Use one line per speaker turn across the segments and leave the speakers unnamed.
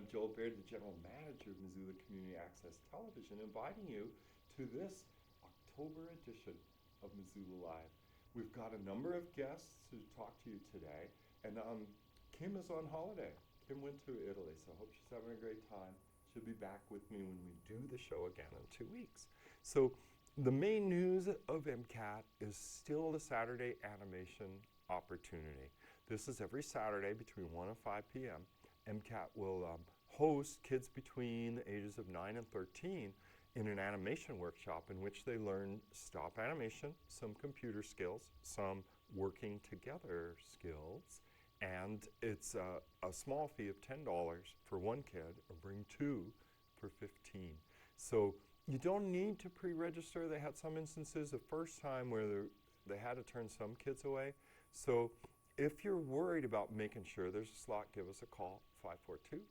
I'm Joel Baird, the General Manager of Missoula Community Access Television, inviting you to this October edition of Missoula Live. We've got a number of guests to talk to you today, and Kim is on holiday. Kim went to Italy, so I hope she's having a great time. She'll be back with me when we do the show again in 2 weeks. So the main news of MCAT is still the Saturday animation opportunity. This is every Saturday between 1 and 5 p.m. MCAT will host kids between the ages of 9 and 13 in an animation workshop in which they learn stop animation, some computer skills, some working together skills, and it's a small fee of $10 for one kid, or bring two for $15. So you don't need to pre-register. They had some instances the first time where they had to turn some kids away. So if you're worried about making sure there's a slot, give us a call, 542-6228.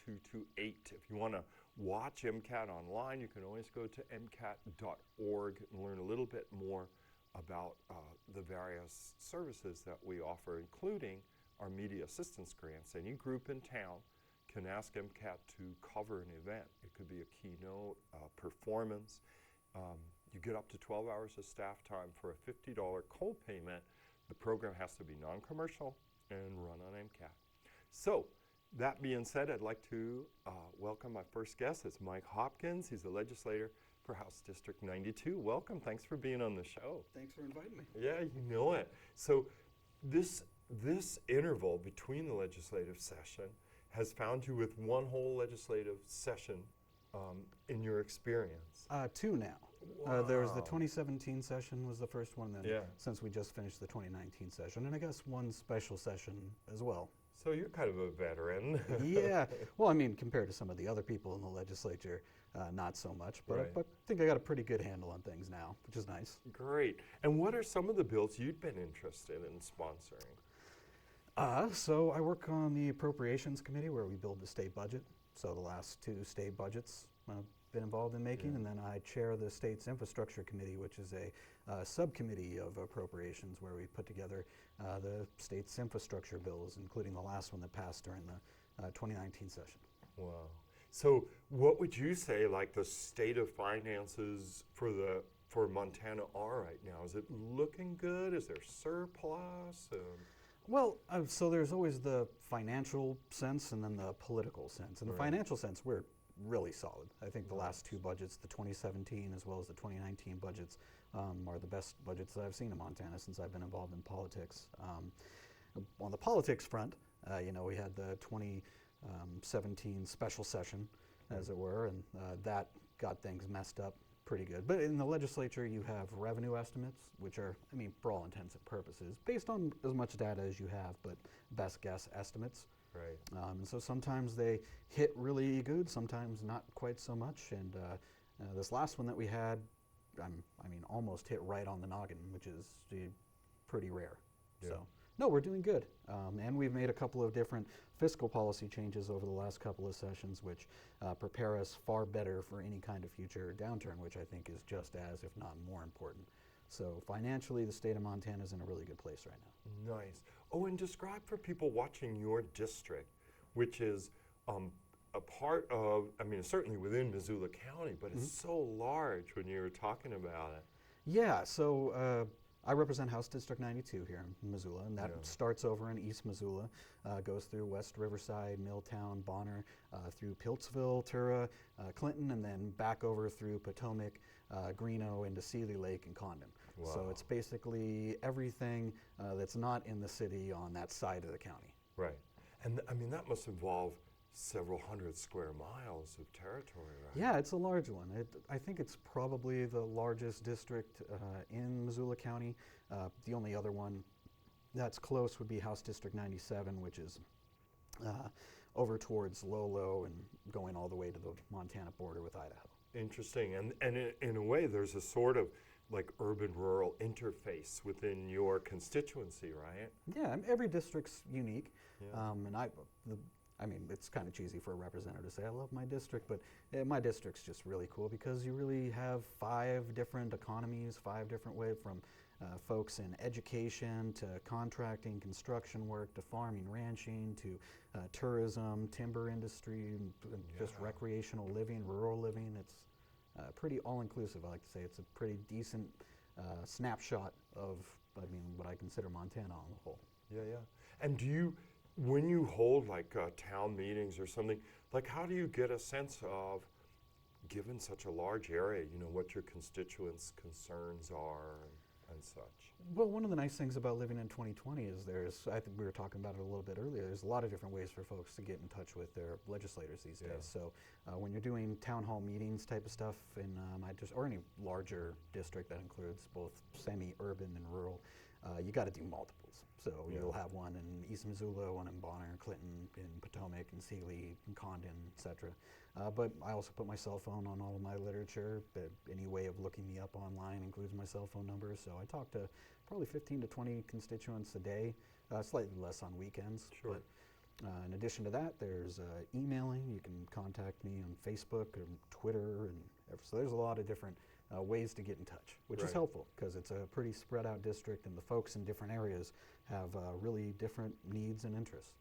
If you want to watch MCAT online, you can always go to mcat.org and learn a little bit more about the various services that we offer, including our media assistance grants. Any group in town can ask MCAT to cover an event. It could be a keynote, performance. You get up to 12 hours of staff time for a $50 co-payment. The program has to be non-commercial and run on MCAT. So, that being said, I'd like to welcome my first guest. It's Mike Hopkins. He's a legislator for House District 92. Welcome. Thanks for being on the show.
Thanks for inviting me.
Yeah, you know it. So, this interval between the legislative session has found you with one whole legislative session in your experience.
Two now.
Wow.
There was the 2017 session was the first one, then
Yeah.
since we just finished the 2019 session, and I guess one special session as well.
So you're kind of a veteran.
Yeah. Well, I mean, compared to some of the other people in the legislature, not so much, but,
Right.
but I think I got a pretty good handle on things now, which is nice.
Great. And what are some of the bills you've been interested in sponsoring?
So I work on the Appropriations Committee where we build the state budget. So the last two state budgets I've been involved in making,
Yeah.
and then I chair the State's Infrastructure Committee, which is a subcommittee of appropriations where we put together the state's infrastructure bills, including the last one that passed during the 2019 session.
Wow. So what would you say like the state of finances for Montana are right now? Is it looking good? Is there surplus?
Well, so there's always the financial sense and then the political sense. In the
Right.
financial sense, we're really solid. I think the last two budgets, the 2017 as well as the 2019 budgets, are the best budgets that I've seen in Montana since I've been involved in politics. On the politics front, we had the 2017 special session, as it were, and that got things messed up pretty good. But in the legislature, you have revenue estimates, which are, I mean, for all intents and purposes, based on as much data as you have, but best guess estimates.
Right.
And so sometimes they hit really good, sometimes not quite so much. And this last one that we had, almost hit right on the noggin, which is pretty rare.
Yeah.
So, no, we're doing good. And we've made a couple of different fiscal policy changes over the last couple of sessions, which prepare us far better for any kind of future downturn, which I think is just as, if not more important. So financially, the state of Montana is in a really good place right now.
Nice. Oh, and describe for people watching your district, which is a part of, certainly within Missoula County, but it's so large when you were talking about it.
Yeah, so I represent House District 92 here in Missoula, and that
Yeah.
starts over in East Missoula, goes through West Riverside, Milltown, Bonner, through Piltsville, Tura, Clinton, and then back over through Potomac, Greeno, into Seeley Lake and Condon.
Wow.
So it's basically everything that's not in the city on that side of the county.
Right. And that must involve several hundred square miles of territory, right?
Yeah, it's a large one. I think it's probably the largest district in Missoula County. The only other one that's close would be House District 97, which is over towards Lolo and going all the way to the Montana border with Idaho.
Interesting. And in a way, there's a sort of like urban-rural interface within your constituency, right?
Yeah, every district's unique.
Yeah.
It's kind of cheesy for a representative to say, I love my district, but my district's just really cool because you really have 5 different economies, 5 different ways from folks in education to contracting, construction work, to farming, ranching, to tourism, timber industry, and just recreational living, rural living. It's pretty all-inclusive. I like to say it's a pretty decent snapshot of, what I consider Montana on the whole.
Yeah, yeah. And when you hold like town meetings or something, like how do you get a sense of, given such a large area, what your constituents' concerns are and such?
Well, one of the nice things about living in 2020 is I think we were talking about it a little bit earlier, there's a lot of different ways for folks to get in touch with their legislators these days. So when you're doing town hall meetings type of stuff in or any larger district that includes both semi-urban and rural, you got to do multiples. So you'll have one in East Missoula, one in Bonner, Clinton, in Potomac, in Sealy, in Condon, etc. But I also put my cell phone on all of my literature. Any way of looking me up online includes my cell phone number. So I talk to probably 15 to 20 constituents a day, slightly less on weekends.
Sure.
But in addition to that, there's emailing. You can contact me on Facebook and Twitter, so there's a lot of different ways to get in touch, which is helpful because it's a pretty spread out district, and the folks in different areas have really different needs and interests.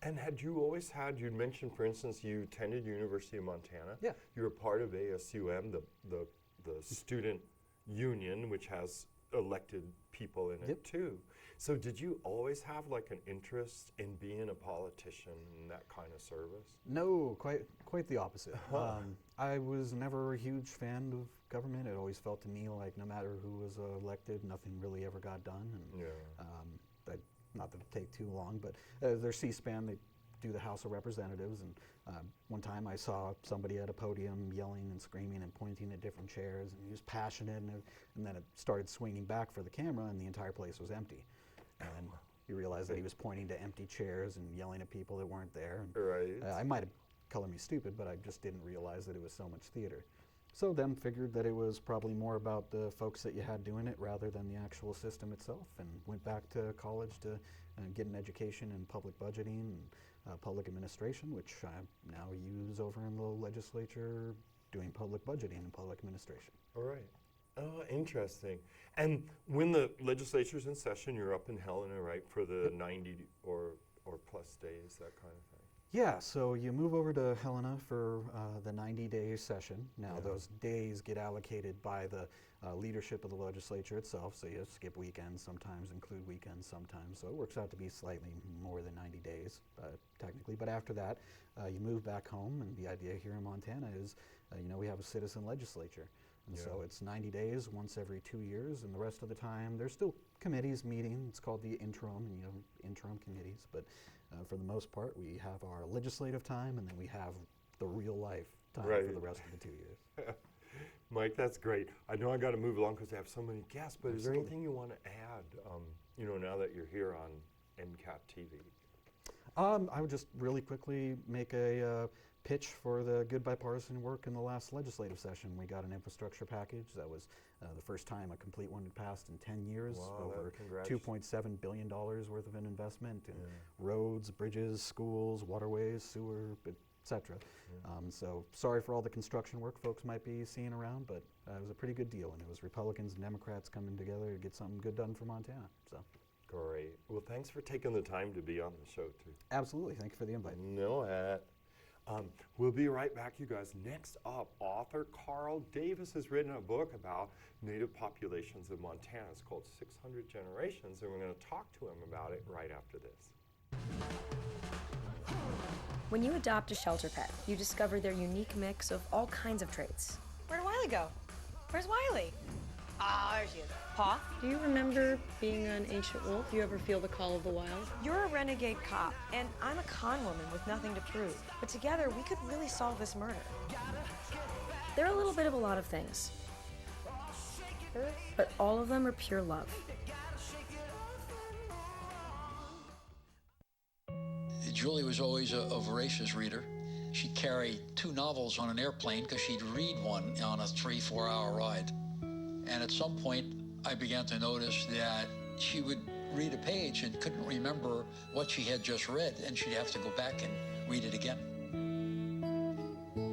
And had you always had, you'd mentioned, for instance, you attended University of Montana.
Yeah.
You were part of ASUM, the student union, which has elected people in it too. So did you always have like an interest in being a politician and that kind of service?
No, quite the opposite. I was never a huge fan of government. It always felt to me like no matter who was elected, nothing really ever got done. And not that it'd take too long, but their C-SPAN, they do the House of Representatives, and one time I saw somebody at a podium yelling and screaming and pointing at different chairs, and he was passionate, and then it started swinging back for the camera, and the entire place was empty. And you realize that he was pointing to empty chairs and yelling at people that weren't there. And,
Right.
I might have colored me stupid, but I just didn't realize that it was so much theater. So then figured that it was probably more about the folks that you had doing it rather than the actual system itself, and went back to college to get an education in public budgeting and public administration, which I now use over in the legislature doing public budgeting and public administration.
All right. Oh, interesting. And when the legislature's in session, you're up in Helena, right, for the 90 or plus days, that kind of thing?
Yeah, so you move over to Helena for the 90-day session. Now those days get allocated by the leadership of the legislature itself, so you skip weekends sometimes, include weekends sometimes, so it works out to be slightly more than 90 days technically. But after that, you move back home, and the idea here in Montana is, we have a citizen legislature. And so it's 90 days, once every 2 years, and the rest of the time there's still committees meeting. It's called the interim, and interim committees, but for the most part, we have our legislative time, and then we have the real life time for the rest of the 2 years.
Mike, that's great. I know I got to move along because I have so many guests, but is there
Absolutely.
anything you want to add, now that you're here on MCAT TV?
I would just really quickly make a pitch for the good bipartisan work in the last legislative session. We got an infrastructure package that was the first time a complete one had passed in 10 years.
Wow,
over $2.7 billion worth of an investment in roads, bridges, schools, waterways, sewer, etc. So sorry for all the construction work folks might be seeing around, but it was a pretty good deal, and it was Republicans and Democrats coming together to get something good done for Montana. So.
Great. Well, thanks for taking the time to be on the show, too.
Absolutely. Thank you for the invite.
We'll be right back, you guys. Next up, author Carl Davis has written a book about native populations of Montana. It's called 600 Generations, and we're going to talk to him about it right after this.
When you adopt a shelter pet, you discover their unique mix of all kinds of traits.
Where'd Wiley go? Where's Wiley? Ah, there she is. Paw?
Do you remember being an ancient wolf? You ever feel the call of the wild?
You're a renegade cop, and I'm a con woman with nothing to prove. But together, we could really solve this murder.
They're a little bit of a lot of things, but all of them are pure love.
Julie was always a voracious reader. She'd carry 2 novels on an airplane because she'd read one on a 3-4 hour ride. And at some point, I began to notice that she would read a page and couldn't remember what she had just read, and she'd have to go back and read it again.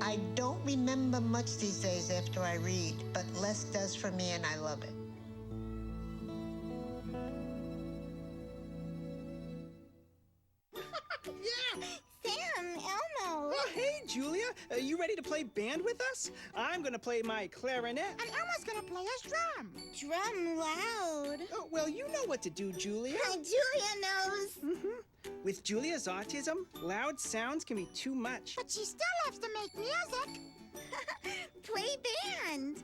I don't remember much these days after I read, but less does for me, and I love it. Are you ready to play band with us? I'm gonna play my clarinet.
And Elmo's gonna play his drum. Drum loud.
Oh, well, you know what to do, Julia.
Julia knows.
With Julia's autism, loud sounds can be too much.
But she still loves to make music. Play band.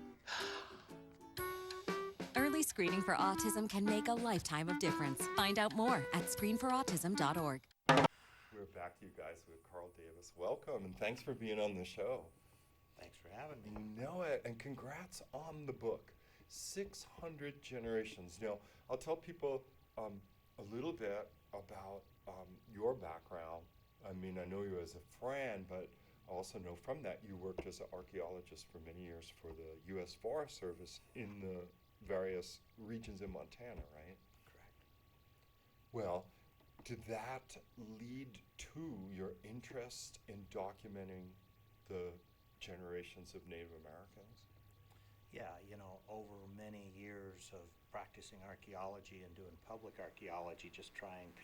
Early screening for autism can make a lifetime of difference. Find out more at screenforautism.org.
We're back, you guys, with Carl Davis. Welcome, and thanks for being on the show.
Thanks for having me.
You know it, and congrats on the book, 600 Generations. Now, I'll tell people a little bit about your background. I mean, I know you as a friend, but I also know from that you worked as an archaeologist for many years for the U.S. Forest Service in the various regions in Montana, right?
Correct.
Well, did that lead to your interest in documenting the generations of Native Americans?
Yeah, you know, over many years of practicing archaeology and doing public archaeology, just trying to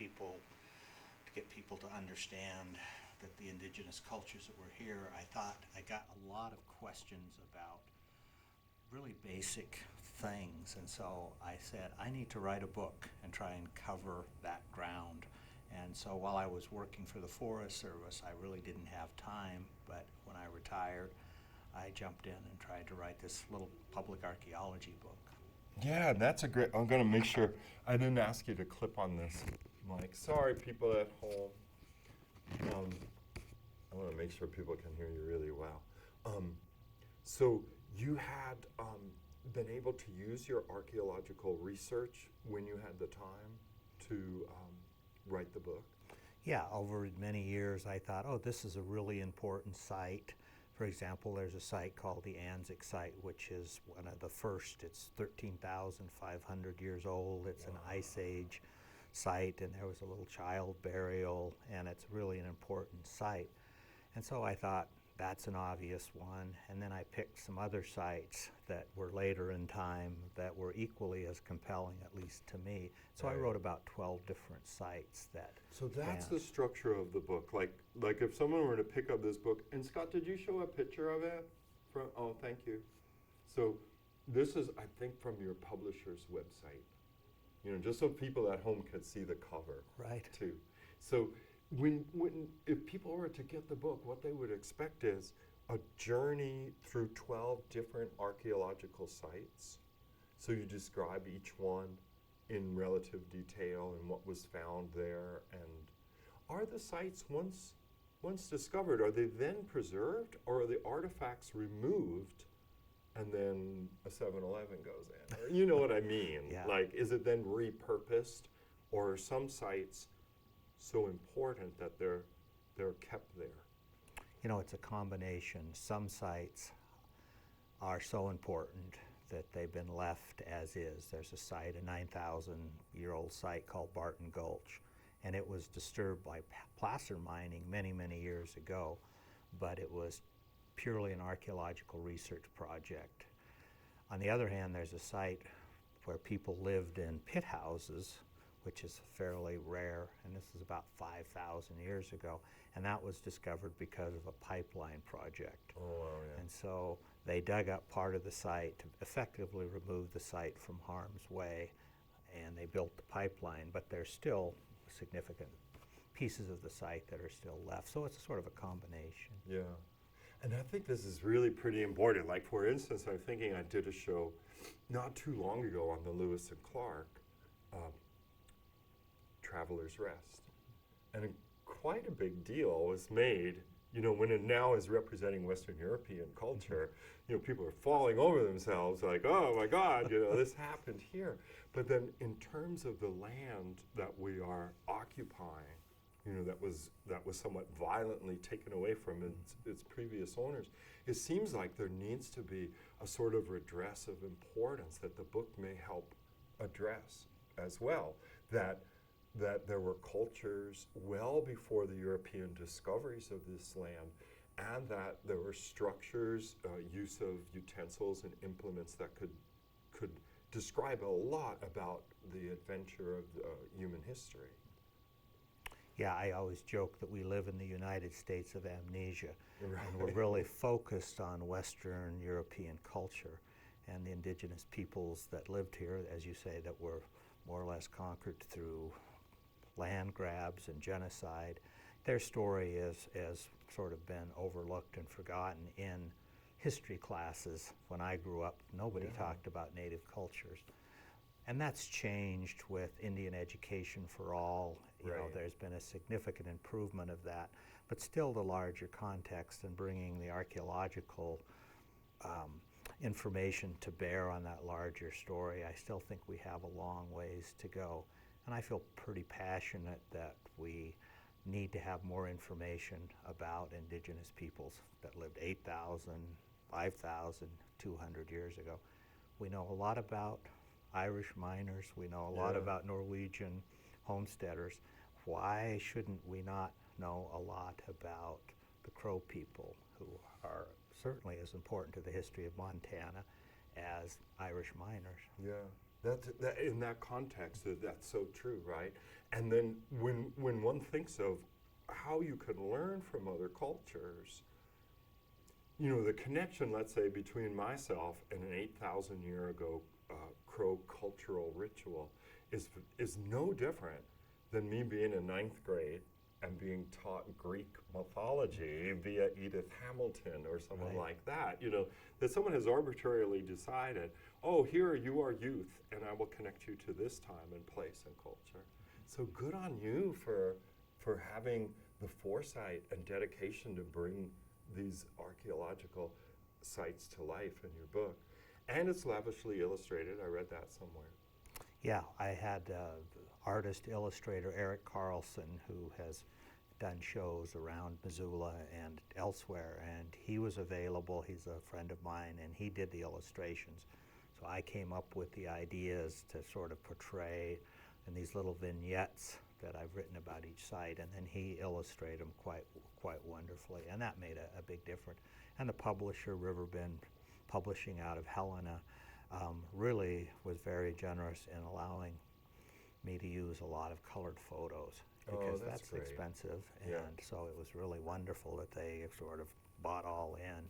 get people to understand that the indigenous cultures that were here, I thought I got a lot of questions about really basic things, and so I said I need to write a book and try and cover that ground. And so while I was working for the Forest Service, I really didn't have time, but when I retired, I jumped in and tried to write this little public archaeology book.
Yeah, that's a great, I'm gonna make sure, I didn't ask you to clip on this, Mike. Sorry, people at home. I wanna make sure people can hear you really well. So you had been able to use your archaeological research when you had the time to write the book?
Yeah, over many years I thought, oh, this is a really important site. For example, there's a site called the Anzac site, which is one of the first. It's 13,500 years old. It's an Ice Age site, and there was a little child burial, and it's really an important site. And so I thought, that's an obvious one. And then I picked some other sites that were later in time that were equally as compelling, at least to me. So I wrote about 12 different sites that.
So that's the structure of the book. Like if someone were to pick up this book, and Scott, did you show a picture of it? Oh, thank you. So this is, I think, from your publisher's website. You know, just so people at home could see the cover.
Right.
Too. So if people were to get the book, what they would expect is a journey through 12 different archaeological sites. So you describe each one in relative detail and what was found there. And are the sites once discovered, are they then preserved, or are the artifacts removed and then a 7-Eleven goes in? Or, you know what I mean?
Yeah.
Like, is it then repurposed, or are some sites so important that they're kept there?
You know, it's a combination. Some sites are so important that they've been left as is. There's a site, a 9,000-year-old site called Barton Gulch, and it was disturbed by placer mining many, many years ago, but it was purely an archaeological research project. On the other hand, there's a site where people lived in pit houses, which is fairly rare, and this is about 5,000 years ago, and that was discovered because of a pipeline project.
Oh, wow, yeah.
And so they dug up part of the site to effectively remove the site from harm's way, and they built the pipeline, but there's still significant pieces of the site that are still left, so it's sort of a combination.
Yeah, and I think this is really pretty important. Like, for instance, I'm thinking I did a show not too long ago on the Lewis and Clark Traveler's Rest, and quite a big deal was made, you know, when it now is representing Western European culture. You know, people are falling over themselves like, oh my God, you know, this happened here. But then in terms of the land that we are occupying, you know, that was somewhat violently taken away from its previous owners, it seems like there needs to be a sort of redress of importance that the book may help address as well. That there were cultures well before the European discoveries of this land, and that there were structures, use of utensils and implements that could describe a lot about the adventure of human history.
Yeah, I always joke that we live in the United States of amnesia,
Right.
and we're really focused on Western European culture and the indigenous peoples that lived here, as you say, that were more or less conquered through land grabs and genocide. Their story has sort of been overlooked and forgotten in history classes. When I grew up, nobody talked about native cultures. And that's changed with Indian Education for All. You know, there's been a significant improvement of that, but still the larger context and bringing the archaeological information to bear on that larger story, I still think we have a long ways to go. And I feel pretty passionate that we need to have more information about indigenous peoples that lived 8,000, 5,200 years ago. We know a lot about Irish miners, we know a lot about Norwegian homesteaders. Why shouldn't we not know a lot about the Crow people, who are certainly as important to the history of Montana as Irish miners?
Yeah, in that context, that's so true, right? And then when one thinks of how you can learn from other cultures, you know, the connection, let's say, between myself and an 8,000 year ago Crow cultural ritual is no different than me being in 9th grade and being taught Greek mythology via Edith Hamilton or someone like that. You know, that someone has arbitrarily decided, oh, here you are youth, and I will connect you to this time and place and culture. So good on you for having the foresight and dedication to bring these archaeological sites to life in your book. And it's lavishly illustrated. I read that somewhere.
Yeah, I had artist illustrator Eric Carlson, who has done shows around Missoula and elsewhere, and he was available. He's a friend of mine, and he did the illustrations. So I came up with the ideas to sort of portray in these little vignettes that I've written about each site, and then he illustrated them quite wonderfully, and that made a big difference. And the publisher, Riverbend Publishing out of Helena, really was very generous in allowing me to use a lot of colored photos, because that's
great.
expensive, and so it was really wonderful that they sort of bought all in,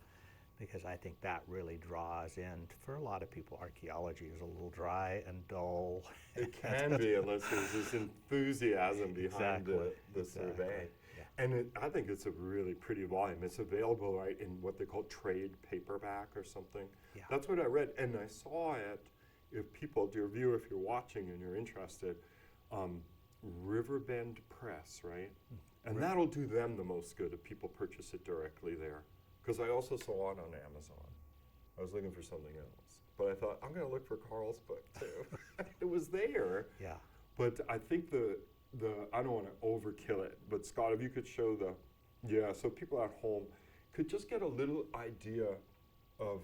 because I think that really draws in. For a lot of people, archaeology is a little dry and dull.
It can be, unless there's this enthusiasm behind the survey.
Yeah.
And I think it's a really pretty volume. It's available, right, in what they call trade paperback or something.
Yeah.
That's what I read, and I saw it. If people, dear viewer, if you're watching and you're interested, Riverbend Press, right? And that'll do them the most good if people purchase it directly there. Because I also saw it on Amazon. I was looking for something else. But I thought, I'm going to look for Carl's book too. It was there.
Yeah.
But I think I don't want to overkill it, but Scott, if you could show so people at home could just get a little idea of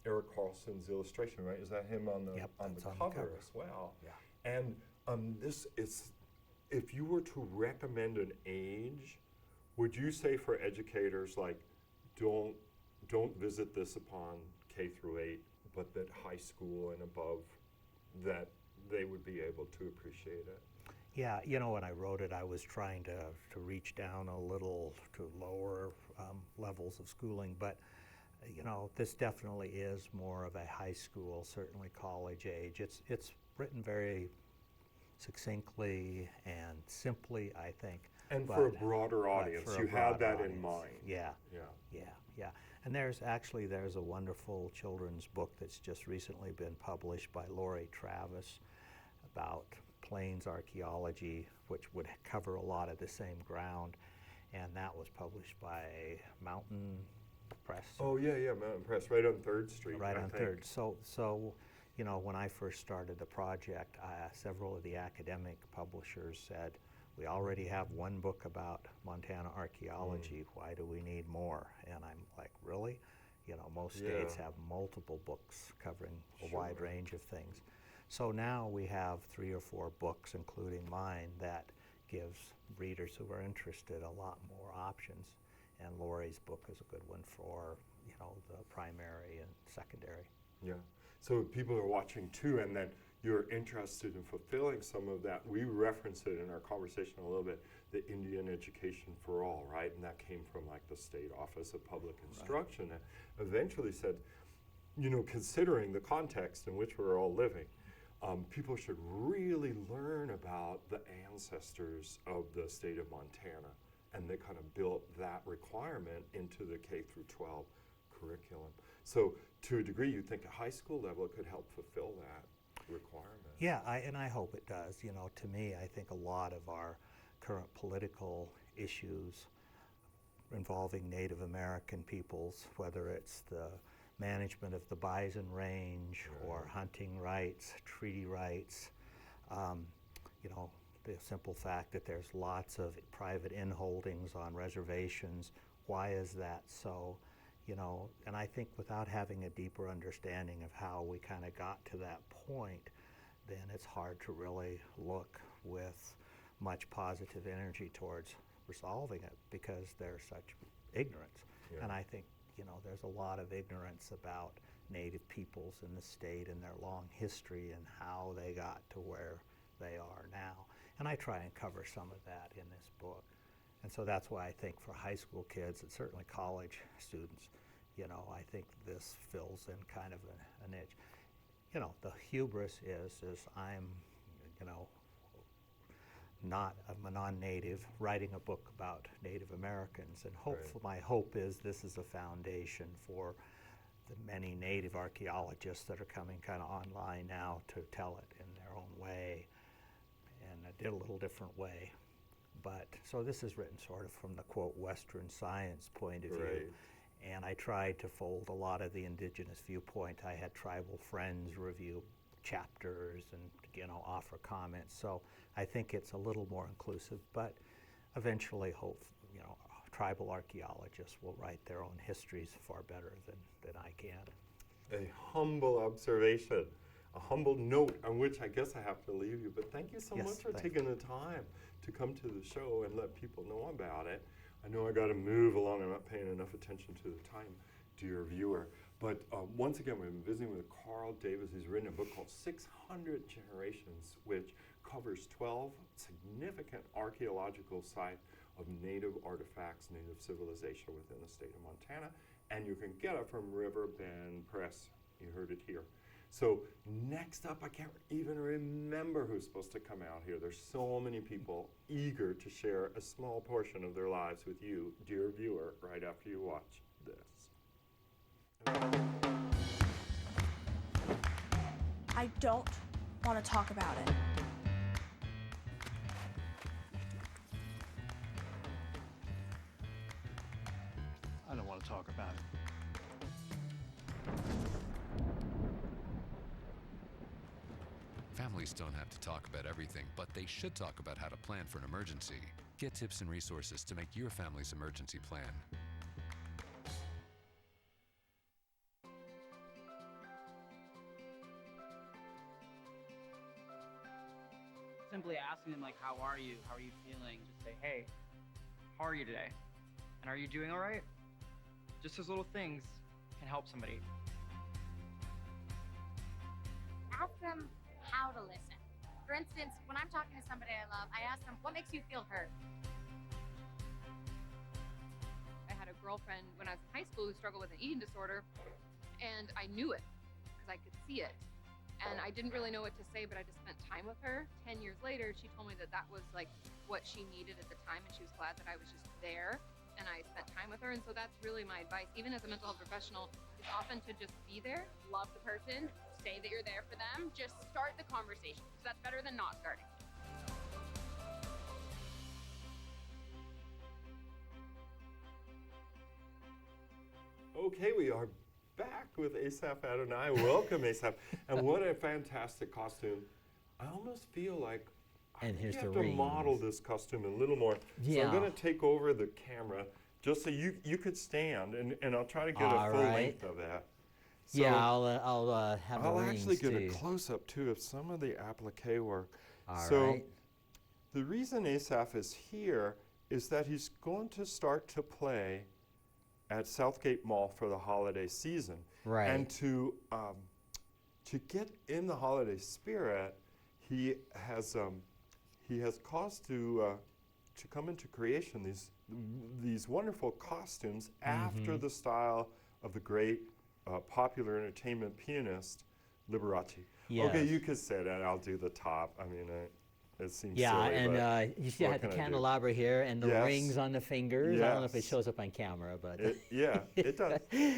Eric Carlson's illustration, right? Is that him on the cover as well?
Yeah.
And this is, if you were to recommend an age, would you say for educators, like, don't visit this upon K through 8, but that high school and above, that they would be able to appreciate it?
Yeah, you know, when I wrote it, I was trying to reach down a little to lower levels of schooling, but you know, this definitely is more of a high school, certainly college age. It's written very succinctly and simply, I think.
And for a broader audience, you had that in mind.
Yeah. And there's a wonderful children's book that's just recently been published by Lori Travis about plains archaeology, which would cover a lot of the same ground, and that was published by Mountain Press.
Oh yeah, Mountain Press, right on 3rd Street.
Right on 3rd. So, you know, when I first started the project, several of the academic publishers said, we already have one book about Montana archaeology. Why do we need more? And I'm like, really? You know, most states have multiple books covering a wide range of things. So now we have 3 or 4 books, including mine, that gives readers who are interested a lot more options. And Lori's book is a good one for, you know, the primary and secondary.
Yeah. So people are watching too, and then you're interested in fulfilling some of that. We referenced it in our conversation a little bit, the Indian Education for All, right? And that came from like the State Office of Public Instruction, and eventually said, you know, considering the context in which we're all living, people should really learn about the ancestors of the state of Montana. And they kind of built that requirement into the K through 12 curriculum. So to a degree, you think at high school level it could help fulfill that requirement.
Yeah, and I hope it does. You know, to me, I think a lot of our current political issues involving Native American peoples, whether it's the management of the bison range or hunting rights, treaty rights, you know, the simple fact that there's lots of private inholdings on reservations. Why is that so? You know, and I think without having a deeper understanding of how we kind of got to that point, then it's hard to really look with much positive energy towards resolving it because there's such ignorance.
Yeah.
And I think, you know, there's a lot of ignorance about Native peoples in the state and their long history and how they got to where they are now. And I try and cover some of that in this book. And so that's why I think for high school kids and certainly college students, you know, I think this fills in kind of a niche. You know, the hubris is I'm, you know, I'm a non-native writing a book about Native Americans, and my hope is this is a foundation for the many Native archaeologists that are coming kind of online now to tell it in their own way, and I did a little different way. But so this is written sort of from the quote Western science point of view, and I tried to fold a lot of the indigenous viewpoint. I had tribal friends review chapters and, you know, offer comments. So I think it's a little more inclusive, but eventually hope, you know, tribal archaeologists will write their own histories far better than I can.
A humble observation, a humble note on which I guess I have to leave you, but thank you so much for taking the time to come to the show and let people know about it. I know I got to move along. I'm not paying enough attention to the time, dear viewer. But once again, we've been visiting with Carl Davis. He's written a book called 600 Generations, which covers 12 significant archaeological sites of Native artifacts, Native civilization within the state of Montana. And you can get it from Riverbend Press. You heard it here. So next up, I can't even remember who's supposed to come out here. There's so many people eager to share a small portion of their lives with you, dear viewer, right after you watch this.
I don't want to talk about it.
I don't want to talk about it.
Families don't have to talk about everything, but they should talk about how to plan for an emergency. Get tips and resources to make your family's emergency plan.
Simply asking them, like, how are you? How are you feeling? Just say, hey, how are you today? And are you doing all right? Just those little things can help somebody.
Ask them how to listen. For instance, when I'm talking to somebody I love, I ask them, what makes you feel heard?
I had a girlfriend when I was in high school who struggled with an eating disorder, and I knew it because I could see it. And I didn't really know what to say, but I just spent time with her. 10 years later, she told me that that was like what she needed at the time, and she was glad that I was just there and I spent time with her. And so that's really my advice, even as a mental health professional, is often to just be there.
Love the person, say that you're there for them, just start the conversation, because that's better than not starting.
Okay, we are back with Asaph Adonai. Welcome, Asaph. And what a fantastic costume. I almost feel like
and here's
you have
the
to
rings.
model this costume a little more.
Yeah.
So I'm going to take over the camera just so you could stand, and I'll try to get
All
a full
right.
length of that. So
yeah, I'll have the
I'll
rings
actually get
too.
a close-up, too, of some of the applique work.
All
so
right.
the reason Asaph is here is that he's going to start to play at Southgate Mall for the holiday season.
Right.
And to get in the holiday spirit, he has caused to to come into creation these wonderful costumes after the style of the great popular entertainment pianist Liberace.
Yes.
Okay, you could say that. I'll do the top. I mean, it seems
yeah,
silly,
and
but
you see I had the
what can I do?
candelabra here and the
Yes.
rings on the fingers. I don't know if it
Yes.
shows up on camera, but
Yeah, it does.
But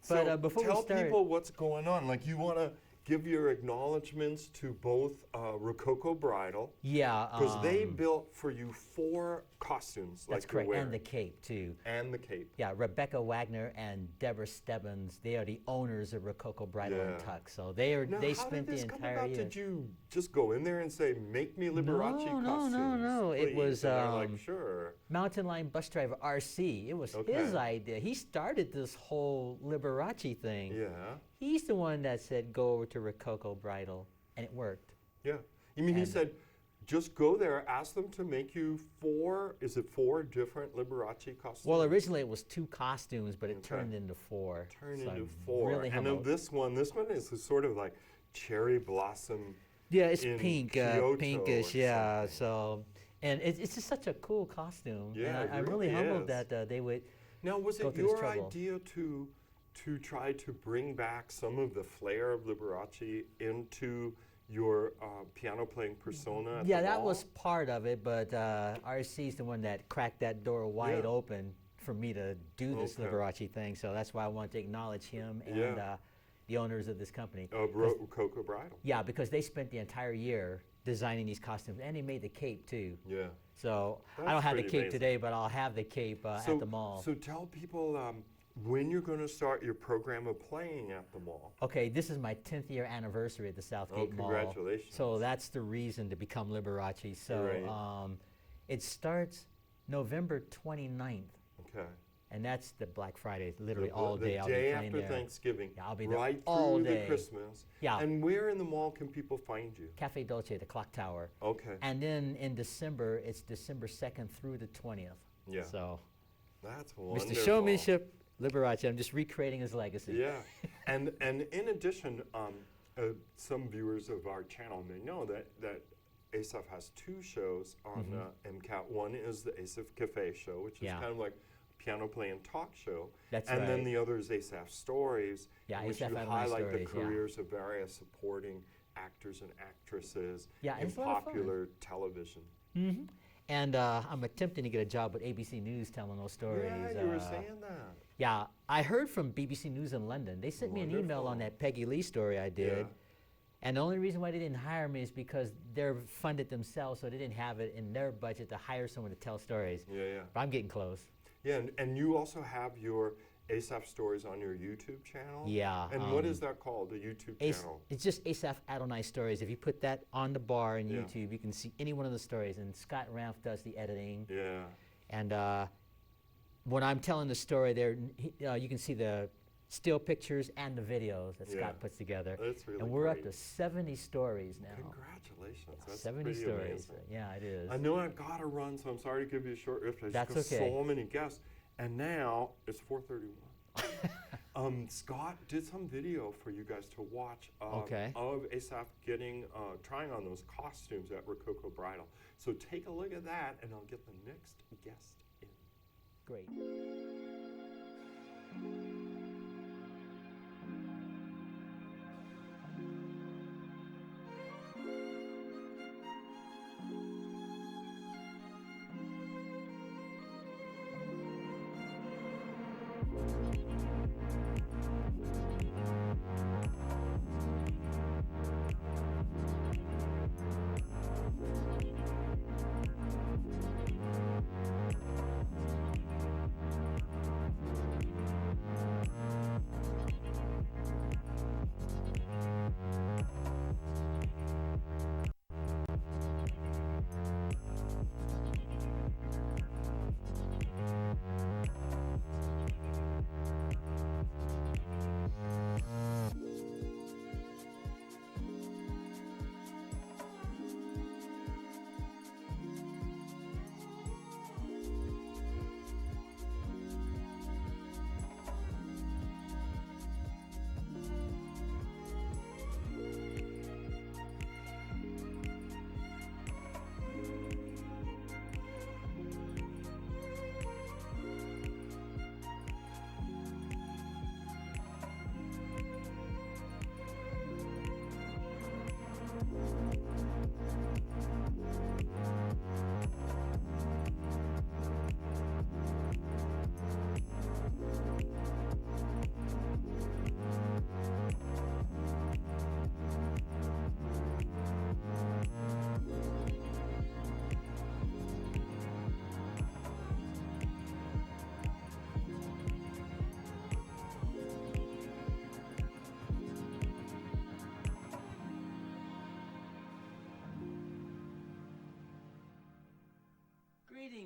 So
before we
tell
start-
people what's going on. Like, you want to give your acknowledgments to both Rococo Bridal.
Yeah,
Because they built for you 4 costumes.
that's
like
correct,
you're
and the
wearing.
cape too.
And the cape.
Yeah, Rebecca Wagner and Deborah Stebbins, they are the owners of Rococo Bridal and
Yeah.
Tuck. So they
Now,
they
how
spent
did this
the
come
entire
about?
year.
Did you just go in there and say, make me Liberace costumes?
No. It
please?"
was
And they're like, sure.
Mountain Line bus driver RC. It was
Okay.
his idea. He started this whole Liberace thing.
Yeah.
He's the one that said go over to Rococo Bridal, and it worked.
Yeah. You mean he
And-
said, just go there, ask them to make you 4, is it 4 different Liberace costumes?
Well, originally it was 2 costumes, but it
Okay.
turned into 4.
Turned
So
into
I'm
4.
Really
and
humbled.
then this one is sort of like cherry blossom.
Yeah, it's
in
pink,
Kyoto
pinkish,
or
yeah.
something.
So, and it's just such a cool costume.
Yeah,
and
it
I'm really
really
humbled
is.
that they would.
Now, was
go
it
through this
your
trouble.
idea to try to bring back some of the flair of Liberace into your piano playing persona? At
Yeah,
the
that
mall?
was part of it, but RC's the one that cracked that door wide
Yeah.
open for me to do this
Okay.
Liberace thing. So that's why I wanted to acknowledge him and
Yeah.
the owners of this company.
Rococo Bridal.
Yeah, because they spent the entire year designing these costumes, and they made the cape too.
Yeah.
So I
That's
don't have the
pretty
cape
amazing.
today, but I'll have the cape at the mall.
So tell people when you're going to start your program of playing at the mall.
Okay, this is my 10th year anniversary at the Southgate Mall.
Congratulations.
So that's the reason to become Liberace. So
Right.
it starts November 29th.
Okay.
And that's the Black Friday, literally
The-
all
the
day I'll be
day
playing
after
there.
Thanksgiving.
Yeah, I'll be there
right
all
through
day.
the Christmas.
Yeah.
And where in the mall can people find you?
Cafe Dolce, the clock tower.
Okay.
And then in December, it's December 2nd through the 20th.
Yeah.
So
That's wonderful.
Mr. Showmanship, Liberace, I'm just recreating his legacy.
Yeah. and in addition, some viewers of our channel may know that ASAF has 2 shows on MCAT. One is the ASAF Cafe show, which is
Yeah.
kind of like piano play and talk show.
That's
and then
right.
the other is ASAF Stories,
Yeah,
in which
ASAF
you
Adonai
highlight
Stories,
the
yeah.
careers of various supporting actors and actresses
Yeah,
in
it's a lot of fun.
popular television.
Mm-hmm. And I'm attempting to get a job with ABC News telling those stories.
Yeah, you were saying that.
Yeah, I heard from BBC News in London. They sent me an email on that Peggy Lee story I did.
Yeah.
And the only reason why they didn't hire me is because they're funded themselves, so they didn't have it in their budget to hire someone to tell stories.
Yeah.
But I'm getting close.
Yeah, and you also have your ASAF Stories on your YouTube channel?
Yeah.
And what is that called, the YouTube channel?
It's just ASAF Adonai Stories. If you put that on the bar in
Yeah.
YouTube, you can see any one of the stories. And Scott Ranf does the editing.
Yeah.
And when I'm telling the story, there you can see the still pictures and the videos that
Yeah.
Scott puts together.
That's really
And we're up
great.
to 70 stories now.
Congratulations. That's
70
pretty
stories.
amazing.
Yeah, it is.
I know I've got to run, so I'm sorry to give you a short riff. There's
That's
just
okay.
so many guests. And now it's 4:31. Scott did some video for you guys to watch
Okay.
of ASAF trying on those costumes at Rococo Bridal. So take a look at that, and I'll get the next guest in.
Great.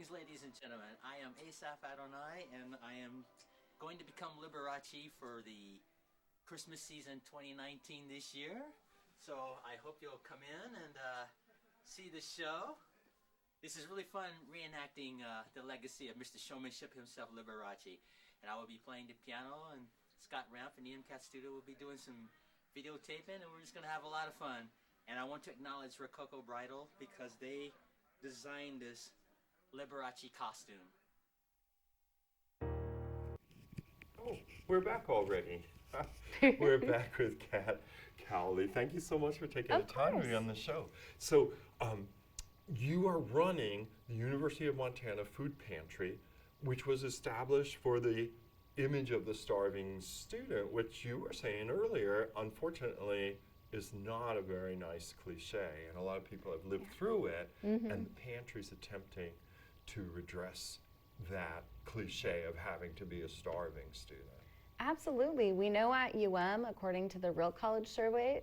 Greetings, ladies and gentlemen. I am Asaph Adonai, and I am going to become Liberace for the Christmas season 2019 this year. So I hope you'll come in and see the show. This is really fun reenacting the legacy of Mr. Showmanship himself, Liberace. And I will be playing the piano, and Scott Ramp and Ian Studio will be doing some videotaping, and we're just going to have a lot of fun. And I want to acknowledge Rococo Bridal because they designed this Liberace costume.
Oh, we're back already. We're back with Kat Cowley. Thank you so much for taking the time to be on the show. So, you are running the University of Montana Food Pantry, which was established for the image of the starving student, which you were saying earlier, unfortunately, is not a very nice cliche, and a lot of people have lived through it, and the pantry's attempting to redress that cliche of having to be a starving student.
Absolutely. We know at according to the Real College survey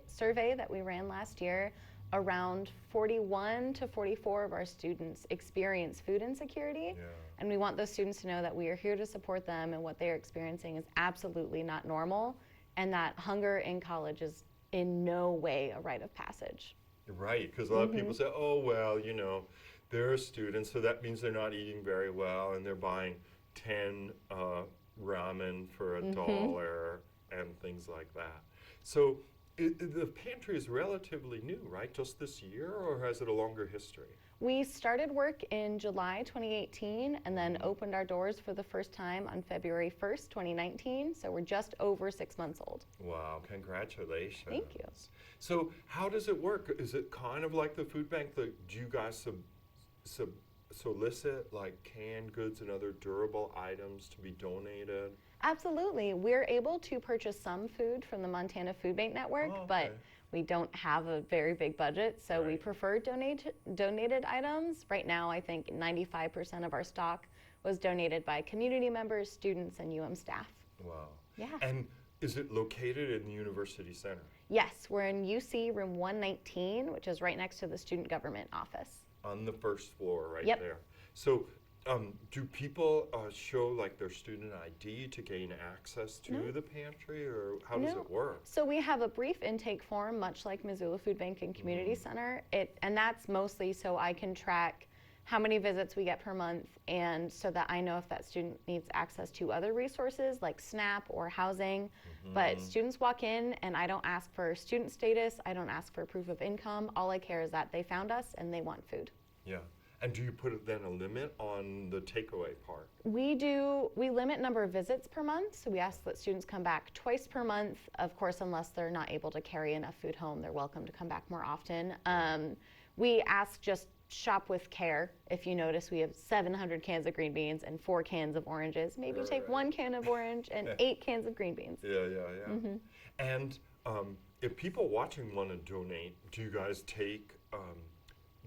that we ran last year, around 41 to 44 of our students experience food insecurity.
Yeah.
And we want those students to know that we are here to support them, and what they are experiencing is absolutely not normal, and that hunger in college is in no way a rite of passage.
Right, because a lot of people say, oh, well, you know, they're students, so that means they're not eating very well, and they're buying 10 ramen for $1 and things like that. So the pantry is relatively new, right? Just this year, or has it a longer history?
We started work in July 2018 and then opened our doors for the first time on February 1st, 2019. So we're just over 6 months old.
Wow, congratulations.
Thank you.
So how does it work? Is it kind of like the food bank? Do you guys solicit like canned goods and other durable items to be donated?
Absolutely. We're able to purchase some food from the Montana Food Bank Network, but we don't have a very big budget, so we prefer donated items. Right now, I think 95% of our stock was donated by community members, students, and staff.
Wow.
Yeah.
And is it located in the University Center?
Yes, we're in UC room 119, which is right next to the student government office.
On the first floor, right
Yep.
there. So do people show like their student ID to gain access to the pantry, or how does it work?
So we have a brief intake form, much like Missoula Food Bank and Community Center. And that's mostly so I can track how many visits we get per month, and so that I know if that student needs access to other resources like SNAP or housing. But students walk in, and I don't ask for student status, I don't ask for proof of income. All I care is that they found us and they want food.
Yeah. And do you put then a limit on the takeaway part?
We limit number of visits per month, so we ask that students come back twice per month. Of course, unless they're not able to carry enough food home, they're welcome to come back more often. We ask just shop with care. If you notice, we have 700 cans of green beans and 4 cans of oranges. Maybe take 1 can of orange and 8 cans of green beans.
Yeah. And if people watching want to donate, do you guys take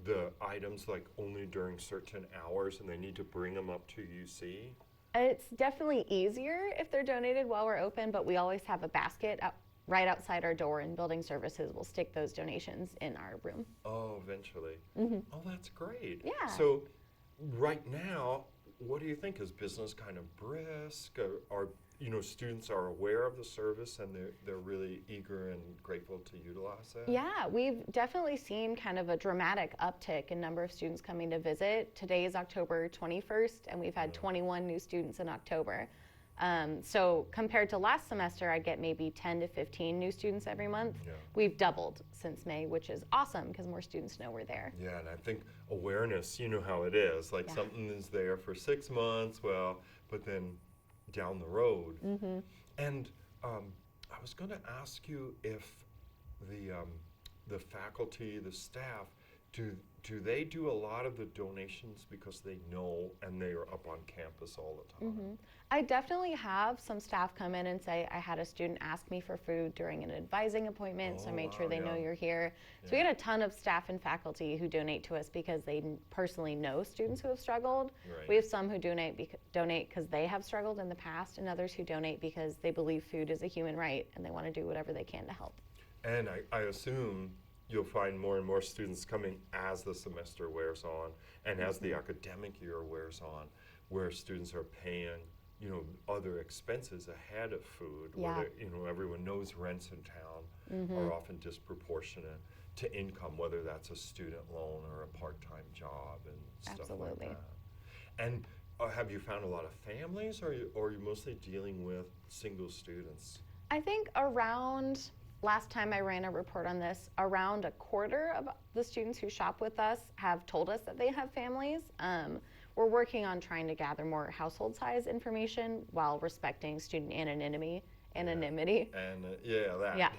the items like only during certain hours, and they need to bring them up to UC?
It's definitely easier if they're donated while we're open, but we always have a basket right outside our door, and building services will stick those donations in our room.
Oh, eventually. Oh, that's great.
Yeah.
So right now, what do you think? Is business kind of brisk? Are students are aware of the service, and they're really eager and grateful to utilize it?
Yeah, we've definitely seen kind of a dramatic uptick in number of students coming to visit. Today is October 21st, and we've had 21 new students in October. So compared to last semester, I get maybe 10 to 15 new students every month.
Yeah.
We've doubled since May, which is awesome because more students know we're there.
Yeah, and I think awareness, you know how it is. Like something is there for 6 months, but then down the road. And I was going to ask you if the faculty, the staff, do they do a lot of the donations because they know and they are up on campus all the time?
I definitely have some staff come in and say, I had a student ask me for food during an advising appointment, so I made sure they know you're here. So we had a ton of staff and faculty who donate to us because they personally know students who have struggled.
Right.
We have some who donate because they have struggled in the past, and others who donate because they believe food is a human right and they want to do whatever they can to help.
And I assume you'll find more and more students coming as the semester wears on and as the academic year wears on, where students are paying, you know, other expenses ahead of food.
Yeah.
Where you know, everyone knows rents in town are often disproportionate to income, whether that's a student loan or a part-time job and stuff like that. And have you found a lot of families, or are you mostly dealing with single students?
I think around, last time I ran a report on this, around a quarter of the students who shop with us have told us that they have families. We're working on trying to gather more household size information while respecting student anonymity.
And that.
Yeah.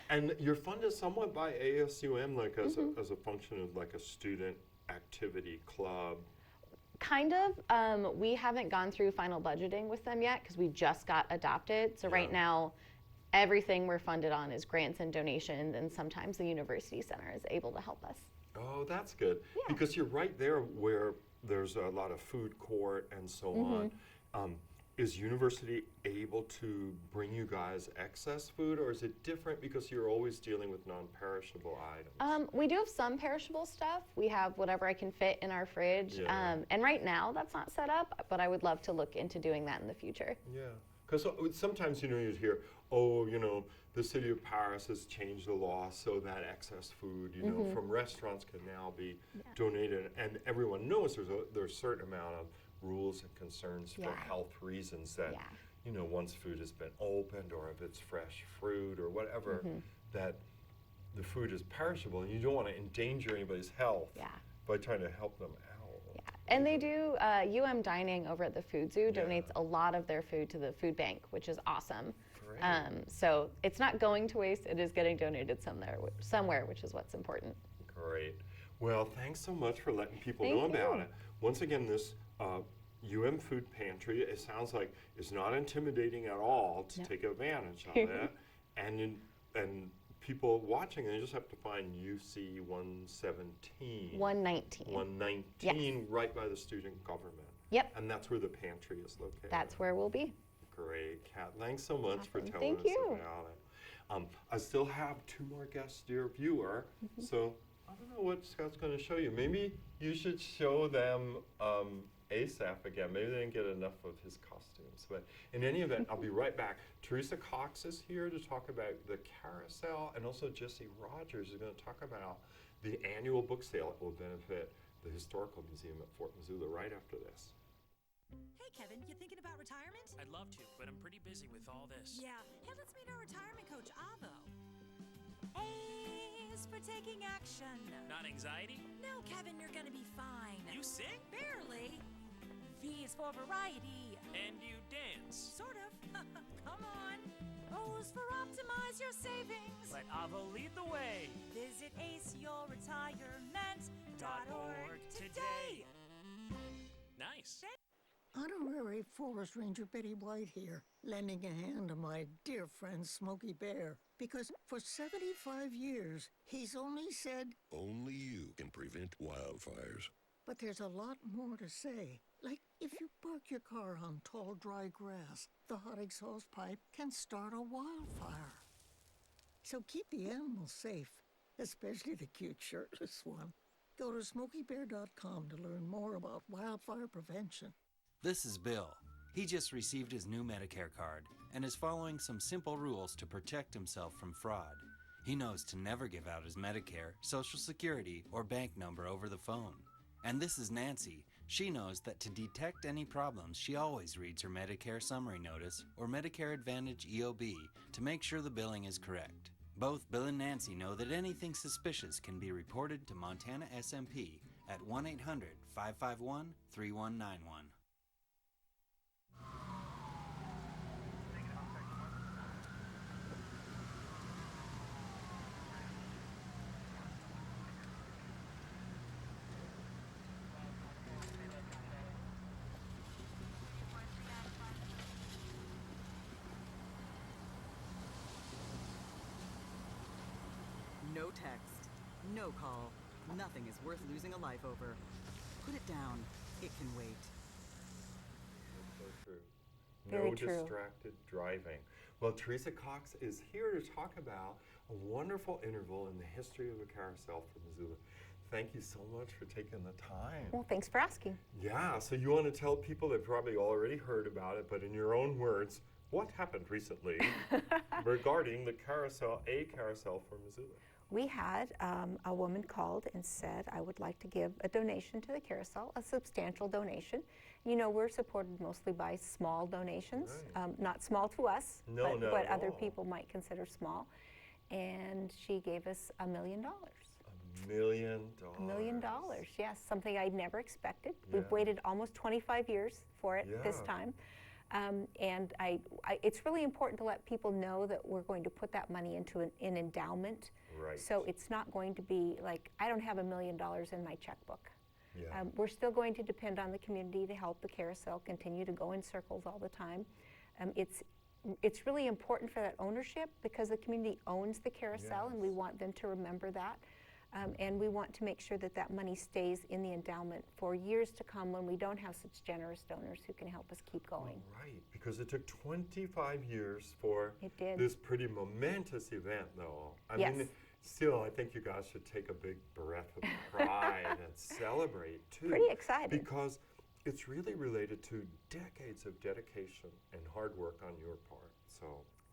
And you're funded somewhat by ASUM, like as a function of like a student activity club.
Kind of. We haven't gone through final budgeting with them yet because we just got adopted. So right now, everything we're funded on is grants and donations, and sometimes the university center is able to help us.
Oh, that's good. Yeah. Because you're right there where there's a lot of food court and so on. Is university able to bring you guys excess food, or is it different because you're always dealing with non-perishable items?
We do have some perishable stuff. We have whatever I can fit in our fridge. And right now that's not set up, but I would love to look into doing that in the future.
Yeah, because sometimes, you know, you'd hear, oh, you know, the city of Paris has changed the law so that excess food, you know, from restaurants can now be donated. And everyone knows there's a certain amount of rules and concerns for health reasons that, you know, once food has been opened or if it's fresh fruit or whatever, that the food is perishable and you don't want to endanger anybody's health by trying to help them out.
Yeah. And they do, Dining over at the Food Zoo donates a lot of their food to the food bank, which is awesome. So it's not going to waste, it is getting donated somewhere, which is what's important.
Great. Well, thanks so much for letting people know about it. Once again, this Food Pantry, it sounds like it's not intimidating at all to take advantage of it. And people watching, they just have to find UC 117.
119.
119, right by the student government.
Yep.
And that's where the pantry is located.
That's where we'll be.
Great, Kat. Thanks so much for telling
Thank
us
you.
about it. I still have 2 more guests, dear viewer. So I don't know what Scott's going to show you. Maybe you should show them Asaph again. Maybe they didn't get enough of his costumes. But in any event, I'll be right back. Teresa Cox is here to talk about the carousel, and also Jesse Rogers is going to talk about the annual book sale that will benefit the Historical Museum at Fort Missoula right after this.
Hey, Kevin, you thinking about retirement?
I'd love to, but I'm pretty busy with all this.
Yeah. Hey, let's meet our retirement coach, Avo. A is for taking action.
Not anxiety?
No, Kevin, you're gonna be fine.
You sing?
Barely. V is for variety.
And you dance?
Sort of. Come on. O is for optimize your savings.
Let Avo lead the way.
Visit aceyourretirement.org today.
Nice.
Honorary Forest Ranger Betty White here, lending a hand to my dear friend Smokey Bear. Because for 75 years, he's only said,
only you can prevent wildfires.
But there's a lot more to say. Like, if you park your car on tall, dry grass, the hot exhaust pipe can start a wildfire. So keep the animals safe, especially the cute shirtless one. Go to SmokeyBear.com to learn more about wildfire prevention.
This is Bill. He just received his new Medicare card and is following some simple rules to protect himself from fraud. He knows to never give out his Medicare, Social Security, or bank number over the phone. And this is Nancy. She knows that to detect any problems, she always reads her Medicare summary notice or Medicare Advantage EOB to make sure the billing is correct. Both Bill and Nancy know that anything suspicious can be reported to Montana SMP at 1-800-551-3191.
No text, no call, nothing is worth losing a life over. Put it down, it can wait.
That's so true.
Very
No
true.
distracted driving. Well, Teresa Cox is here to talk about a wonderful interval in the history of the carousel for Missoula. Thank you so much for taking the time.
Well, thanks for asking.
Yeah, so you want to tell people that probably already heard about it, but in your own words, what happened recently regarding the carousel for Missoula?
We had a woman called and said, I would like to give a donation to the carousel, a substantial donation. You know, we're supported mostly by small donations, not small to us, but what other people might consider small. And she gave us $1 million.
$1 million.
$1 million, yes, something I'd never expected. We've waited almost 25 years for it this time. And it's really important to let people know that we're going to put that money into an endowment.
Right.
So it's not going to be like, I don't have $1 million in my checkbook.
Yeah.
We're still going to depend on the community to help the carousel continue to go in circles all the time. It's really important for that ownership because the community owns the carousel and we want them to remember that. And we want to make sure that that money stays in the endowment for years to come when we don't have such generous donors who can help us keep going.
Right, because it took 25 years for this pretty momentous event, though. I mean, still, I think you guys should take a big breath of pride and celebrate, too.
Pretty excited.
Because it's really related to decades of dedication and hard work on your part, so.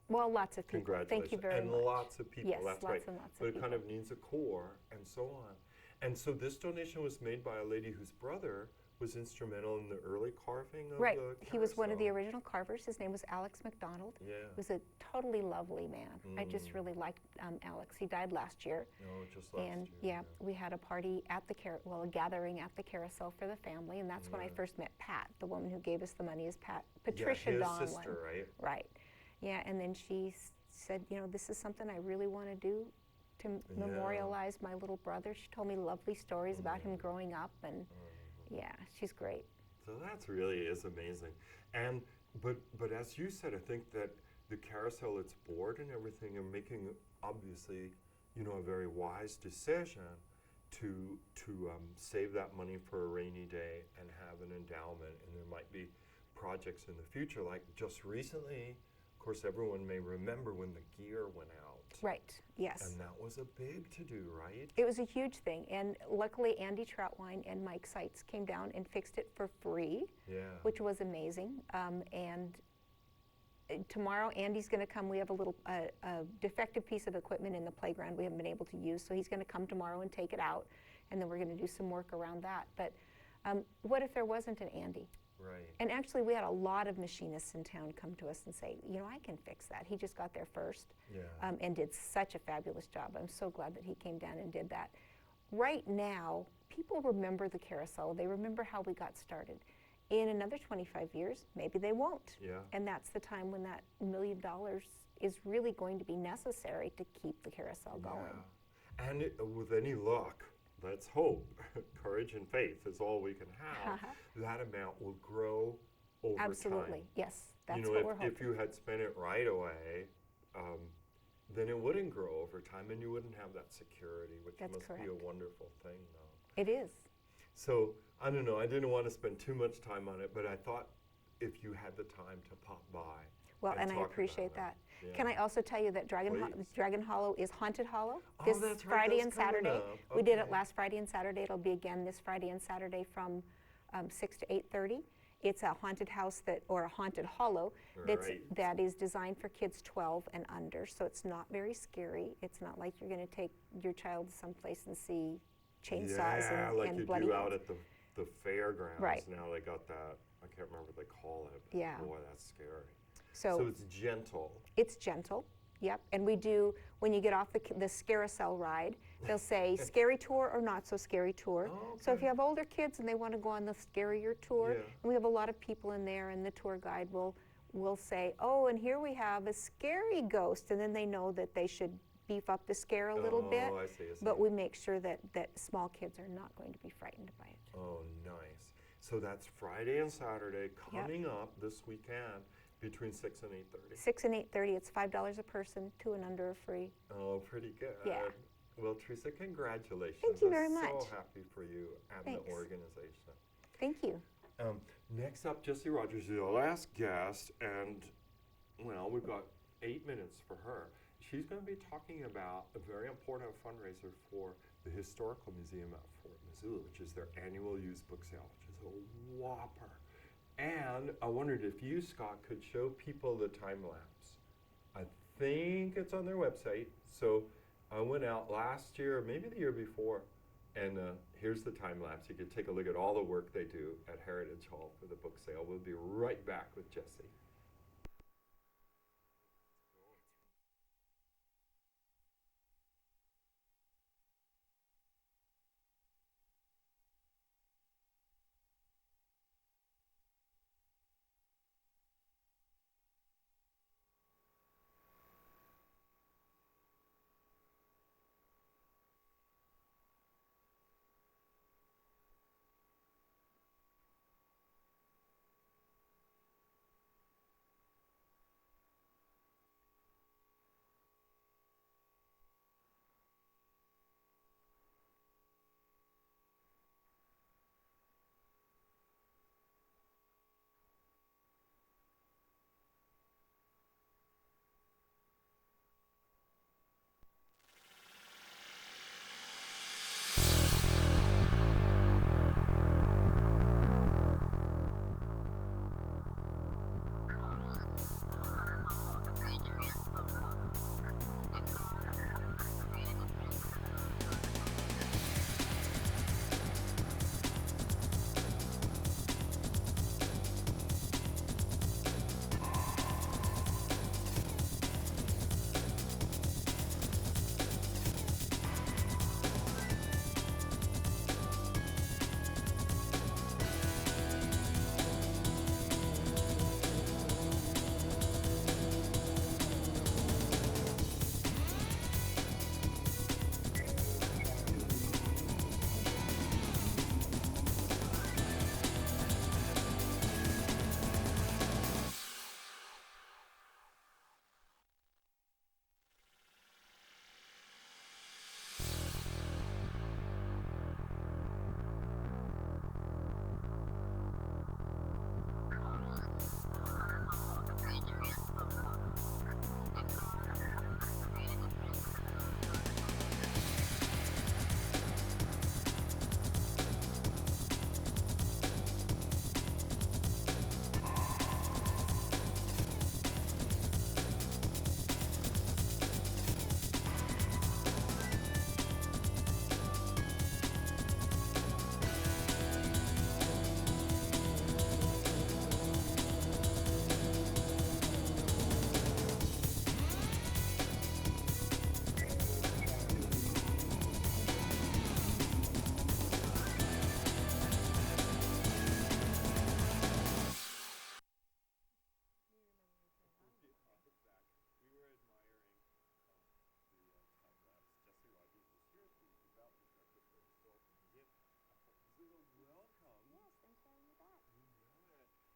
Well, lots of people.
Congratulations.
Thank you very much.
And lots of people.
Yes,
that's
lots
right.
and lots
but
of people.
But it kind of needs a core and so on. And so this donation was made by a lady whose brother was instrumental in the early carving of the carousel.
He was one of the original carvers. His name was Alex McDonald.
Yeah.
He was a totally lovely man. I just really liked Alex. He died last year.
Oh, just last
and
year.
We had a party at the a gathering at the carousel for the family, and that's when I first met Pat. The woman who gave us the money is Patricia
his
Donlan.
sister, right?
Right. Yeah, and then she said, you know, this is something I really want to do to memorialize my little brother. She told me lovely stories about him growing up, and yeah, she's great.
So that's really is amazing. And but as you said, I think that the carousel, its board and everything, are making obviously, you know, a very wise decision to save that money for a rainy day and have an endowment. And there might be projects in the future, like just recently. Of course, everyone may remember when the gear went out.
Right, yes.
And that was a big to-do, right?
It was a huge thing, and luckily Andy Troutwine and Mike Seitz came down and fixed it for free, which was amazing. And tomorrow Andy's going to come. We have a little defective piece of equipment in the playground we haven't been able to use, so he's going to come tomorrow and take it out, and then we're going to do some work around that. But what if there wasn't an Andy?
Right.
And actually, we had a lot of machinists in town come to us and say, you know, I can fix that. He just got there first and did such a fabulous job. I'm so glad that he came down and did that. Right now, people remember the carousel. They remember how we got started. In another 25 years, maybe they won't.
Yeah.
And that's the time when that $1 million is really going to be necessary to keep the carousel going.
And with any luck, let's hope, courage and faith is all we can have, that amount will grow over time.
Absolutely, yes, that's
you know,
what we're hoping.
If you had spent it right away, then it wouldn't grow over time and you wouldn't have that security, which must be a wonderful thing, though.
It is.
So, I don't know, I didn't want to spend too much time on it, but I thought if you had the time to pop by.
Well, and I appreciate that. Can I also tell you that Dragon Hollow is Haunted Hollow this Friday and Saturday. We did it last Friday and Saturday. It'll be again this Friday and Saturday from 6 to 8:30. It's a haunted house or a haunted hollow that is designed for kids 12 and under, so it's not very scary. It's not like you're going to take your child someplace and see chainsaws and
like you
bloody
do out at the fairgrounds.
Right.
Now they got that, I can't remember what they call it. But
Yeah.
Boy, that's scary.
So
it's gentle.
It's gentle, yep. And we do, when you get off the Scarousel ride, they'll say scary tour or not so scary tour. So if you have older kids and they want to go on the scarier tour, and we have a lot of people in there, and the tour guide will say, oh, and here we have a scary ghost, and then they know that they should beef up the scare a little bit.
I see.
But we make sure that small kids are not going to be frightened by it.
Oh, nice. So that's Friday and Saturday coming up this weekend. Between 6 and 8:30.
6 and 8:30. It's $5 a person. 2 and under are free.
Oh, pretty good.
Yeah.
Well, Teresa, congratulations.
Thank you very much.
I'm so happy for you and the organization.
Thank you.
Next up, Jessie Rogers is our last guest, and well, we've got 8 minutes for her. she's going to be talking about a very important fundraiser for the Historical Museum at Fort Missoula, which is their annual used book sale, which is a whopper. And I wondered if you, Scott, could show people the time lapse. I think it's on their website. So I went out last year, maybe the year before, and here's the time lapse. You could take a look at all the work they do at Heritage Hall for the book sale. We'll be right back with Jesse.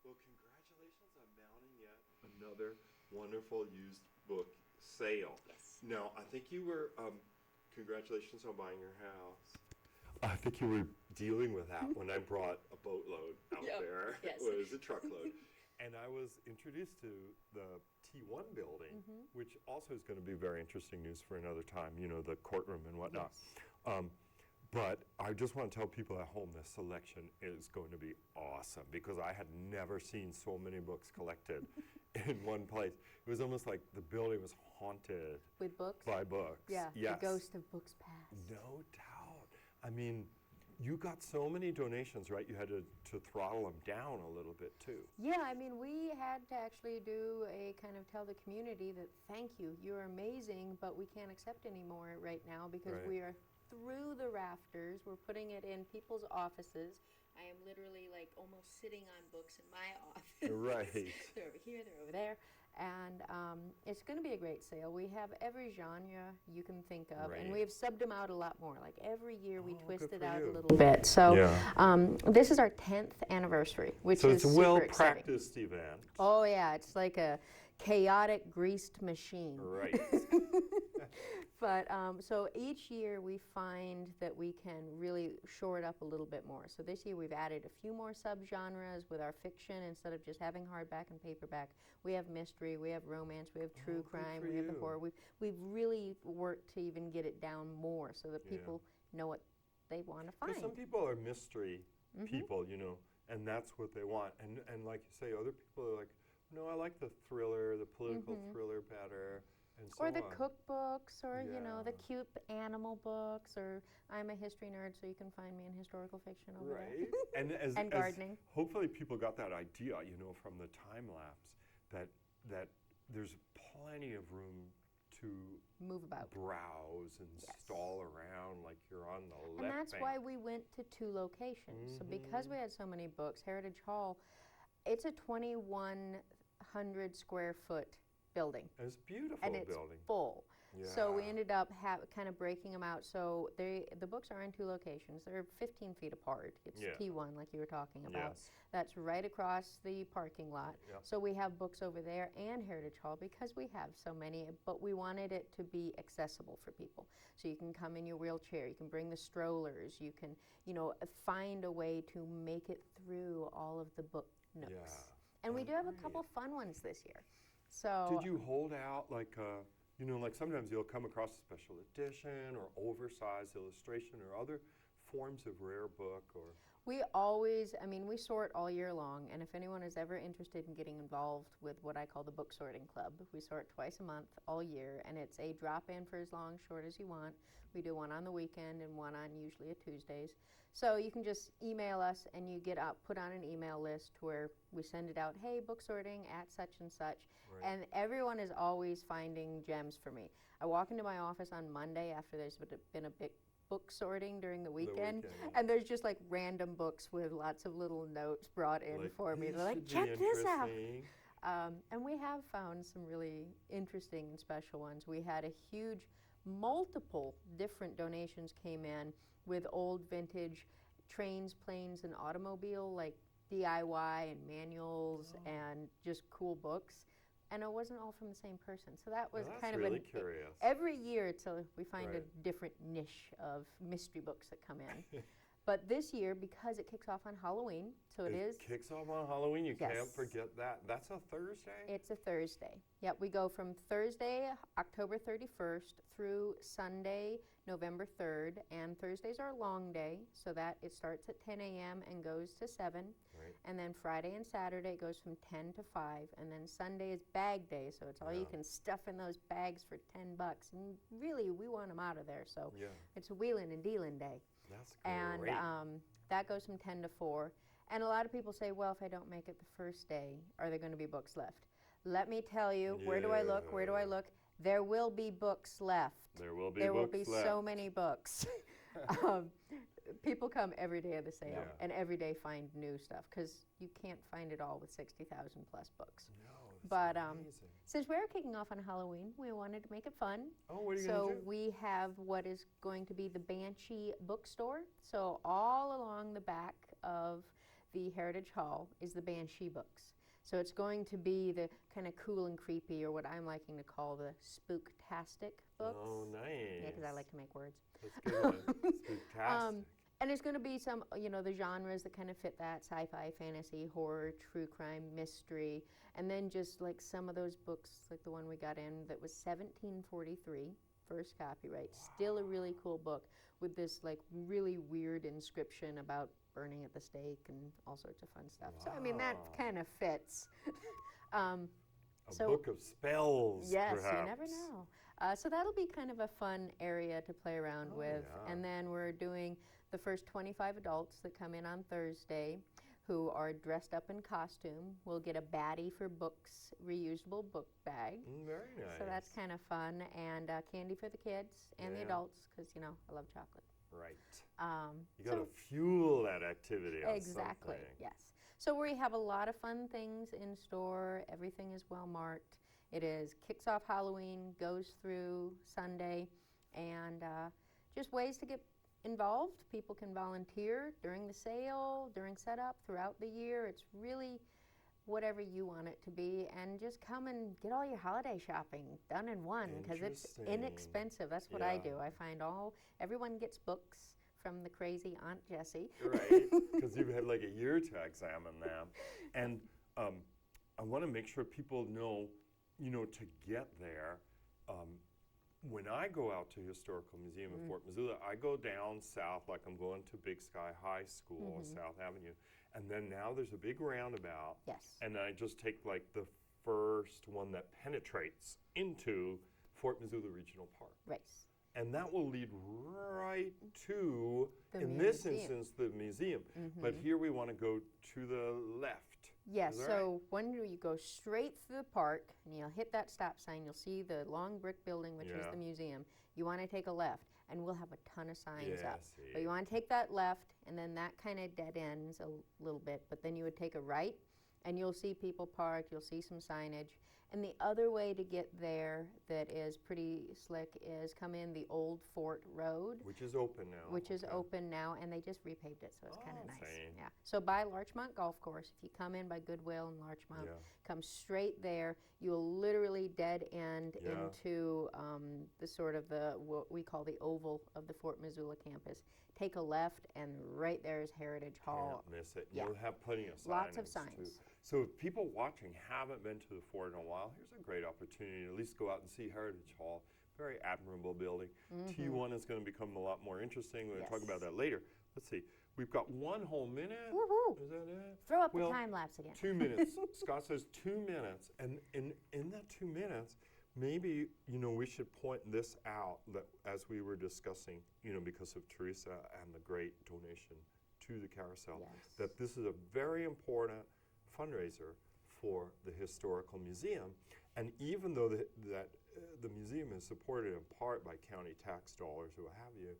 Well, congratulations on mounting yet another wonderful used book sale.
Yes.
Now, I think you were, congratulations on buying your house. I think you were dealing with that when I brought a boatload out there.
Yes.
Well, it was a truckload. And I was introduced to the T1 building, which also is going to be very interesting news for another time, you know, the courtroom and whatnot.
Yes.
But I just want to tell people at home this selection is going to be awesome because I had never seen so many books collected in one place. It was almost like the building was haunted
With books?
by books.
Yeah,
Yes.
the ghost of books past.
No doubt. I mean, you got so many donations, right? You had to throttle them down a little bit too.
Yeah, I mean, we had to actually do a kind of tell the community that thank you, you're amazing, but we can't accept any more right now because
Right.
we are through the rafters. We're putting it in people's offices. I am literally like almost sitting on books in my office.
Right.
They're over here, they're over there. And it's going to be a great sale. We have every genre you can think of, and we have subbed them out a lot more. Like every year we twist it out a little bit. So this is our 10th anniversary, which
so
is
it's a
super exciting.
well-practiced event.
Oh yeah, it's like a chaotic greased machine.
Right.
But so each year we find that we can really shore it up a little bit more. So this year we've added a few more subgenres with our fiction. Instead of just having hardback and paperback, we have mystery, we have romance, we have true crime, we have the horror. We've really worked to even get it down more so that people know what they want to find.
Because some people are mystery people, you know, and that's what they want. And like you say, other people are like, no, I like the thriller, the political thriller better. And so
or the cookbooks, or you know, the cute animal books, or I'm a history nerd, so you can find me in historical fiction over there. And gardening.
Hopefully people got that idea, you know, from the time lapse, that there's plenty of room to
move about,
browse, and stall around like you're on the
And
left
that's
bank.
why we went to 2 locations. So because we had so many books, Heritage Hall, it's a 2,100 square foot building.
And it's a beautiful
and it's
building.
Full.
Yeah.
So we ended up kind of breaking them out. So the books are in 2 locations. They're 15 feet apart. It's T1, like you were talking about.
Yes.
That's right across the parking lot.
Yep.
So we have books over there and Heritage Hall because we have so many, but we wanted it to be accessible for people. So you can come in your wheelchair, you can bring the strollers, you can, you know, find a way to make it through all of the book nooks.
Yeah.
And we do have a couple fun ones this year. So
Did you hold out like you know, like sometimes you'll come across a special edition or oversized illustration or other forms of rare book or...
We always, I mean, we sort all year long, and if anyone is ever interested in getting involved with what I call the book sorting club, we sort twice a month all year, and it's a drop-in for as long, short as you want. We do one on the weekend and one on usually a Tuesdays. So you can just email us and you get put on an email list where we send it out, hey, book sorting at such and such.
Right.
And everyone is always finding gems for me. I walk into my office on Monday after there's been a big book sorting during the weekend, and there's just like random books with lots of little notes brought in
like,
for me. They're like, check this out. And we have found some really interesting and special ones. We had a huge, multiple different donations came in with old vintage trains, planes, and automobile, like DIY and manuals and just cool books. And it wasn't all from the same person. So that was kind of
really curious.
Every year till we find a different niche of mystery books that come in. But this year, because it kicks off on Halloween, so it
kicks off on Halloween, you
Yes.
can't forget that. That's a Thursday?
It's a Thursday. Yep, we go from Thursday, October 31st through Sunday, November 3rd, and Thursdays are a long day, so that it starts at 10 a.m. and goes to 7.
Right.
And then Friday and Saturday it goes from 10 to 5, and then Sunday is bag day, so it's all you can stuff in those bags for $10. And really, we want them out of there, so it's a wheeling and dealing day.
That's
great. And that goes from 10 to 4. And a lot of people say, well, if I don't make it the first day, are there going to be books left? Let me tell you, where do I look? Where do I look? There will be books left.
There will be
There will
books
be
left.
so many books. People come every day of the sale and every day find new stuff because you can't find it all with 60,000 plus books.
No,
But
amazing.
since we're kicking off on Halloween, we wanted to make it fun.
Oh, what are you
so
going to do?
we have what is going to be the Banshee bookstore. So all along the back of the Heritage Hall is the Banshee books. So it's going to be the kind of cool and creepy, or what I'm liking to call the spooktastic books.
Oh, nice.
Yeah, because I like to make words.
That's good. Spooktastic.
And there's going to be some, you know, the genres that kind of fit that: sci-fi, fantasy, horror, true crime, mystery, and then just like some of those books, like the one we got in that was 1743, first copyright. Still a really cool book with this like really weird inscription about burning at the stake and all sorts of fun stuff. So I mean that kind of fits.
A book of spells,
yes,
perhaps.
you never know. So that'll be kind of a fun area to play around with.
yeah.
And then we're doing the first 25 adults that come in on Thursday who are dressed up in costume. We'll get a baddie for books, reusable book bag.
Very nice.
So that's kind of fun. And candy for the kids and the
Yeah.
adults because, you know, I love chocolate.
Right. You
so
got to fuel that activity on
Exactly,
something.
yes. So we have a lot of fun things in store. Everything is well marked. It kicks off Halloween, goes through Sunday, and just ways to get involved. People can volunteer during the sale, during setup, throughout the year. It's really whatever you want it to be, and just come and get all your holiday shopping done in one, because it's inexpensive. That's what I do. I find everyone gets books from the crazy Aunt Jessie.
Right, because you've had like a year to examine them. And I want to make sure people know, to get there. When I go out to Historical Museum in Fort Missoula, I go down south, like I'm going to Big Sky High School on South Avenue. And then now there's a big roundabout.
Yes.
And I just take like the first one that penetrates into Fort Missoula Regional Park.
Right.
And that will lead right to, in
museum.
this instance, the museum. But here we want to go to the left.
Yes, so when you go straight through the park, and you'll hit that stop sign, you'll see the long brick building, which is the museum. You want to take a left, and we'll have a ton of signs up. But you want to take that left, and then that kind of dead ends a little bit, but then you would take a right, and you'll see people parked, you'll see some signage. And the other way to get there that is pretty slick is come in the old Fort Road.
Which is open now.
Which is open now, and they just repaved it, so it's kind of nice. Yeah. So by Larchmont Golf Course, if you come in by Goodwill and Larchmont, come straight there, you'll literally dead end into the sort of what we call the oval of the Fort Missoula campus. Take a left, and right there is Heritage Hall.
Can't miss it. You'll have plenty of signage.
Lots of signs.
Too. So if people watching haven't been to the fort in a while, here's a great opportunity to at least go out and see Heritage Hall. Very admirable building. T1 is going to become a lot more interesting. We're going to talk about that later. Let's see. We've got 1 whole minute.
Woohoo!
Is that it?
Throw up the time lapse again.
2 minutes. Scott says 2 minutes. And in that 2 minutes, maybe, we should point this out that as we were discussing, because of Teresa and the great donation to the carousel, that this is a very important fundraiser for the Historical Museum. And even though the museum is supported in part by county tax dollars or what have you,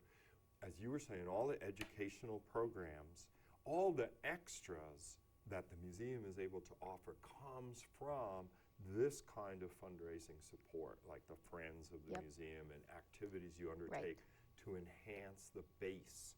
as you were saying, all the educational programs, all the extras that the museum is able to offer comes from this kind of fundraising support, like the Friends of the Museum and activities you undertake to enhance the base.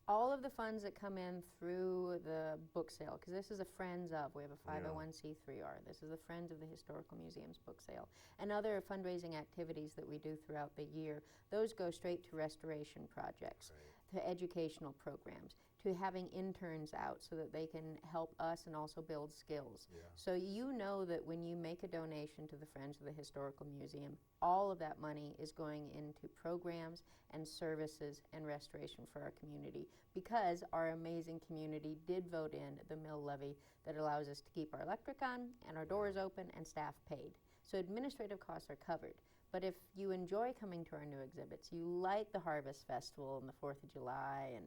All of the funds that come in through the book sale, because this is a Friends of, we have a 501c3R, this is the Friends of the Historical Museum's book sale, and other fundraising activities that we do throughout the year, those go straight to restoration projects, to educational programs, to having interns out so that they can help us and also build skills. So you know that when you make a donation to the Friends of the Historical Museum, all of that money is going into programs and services and restoration for our community, because our amazing community did vote in the mill levy that allows us to keep our electric on and our doors open and staff paid. So administrative costs are covered. But if you enjoy coming to our new exhibits, you like the Harvest Festival and the 4th of July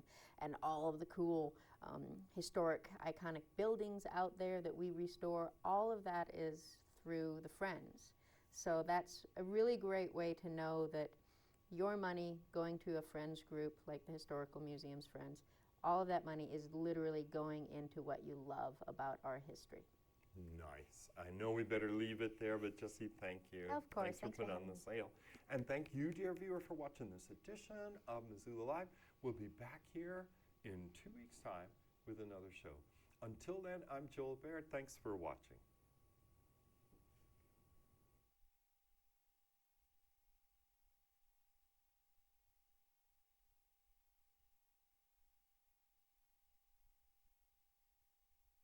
and all of the cool historic iconic buildings out there that we restore, all of that is through the Friends. So that's a really great way to know that your money going to a Friends group like the Historical Museum's Friends, all of that money is literally going into what you love about our history.
Nice. I know we better leave it there, but Jessie, thank you.
Of course.
Thanks for putting on the sale. And thank you, dear viewer, for watching this edition of Missoula Live. We'll be back here in 2 weeks' time with another show. Until then, I'm Joel Baird. Thanks for watching.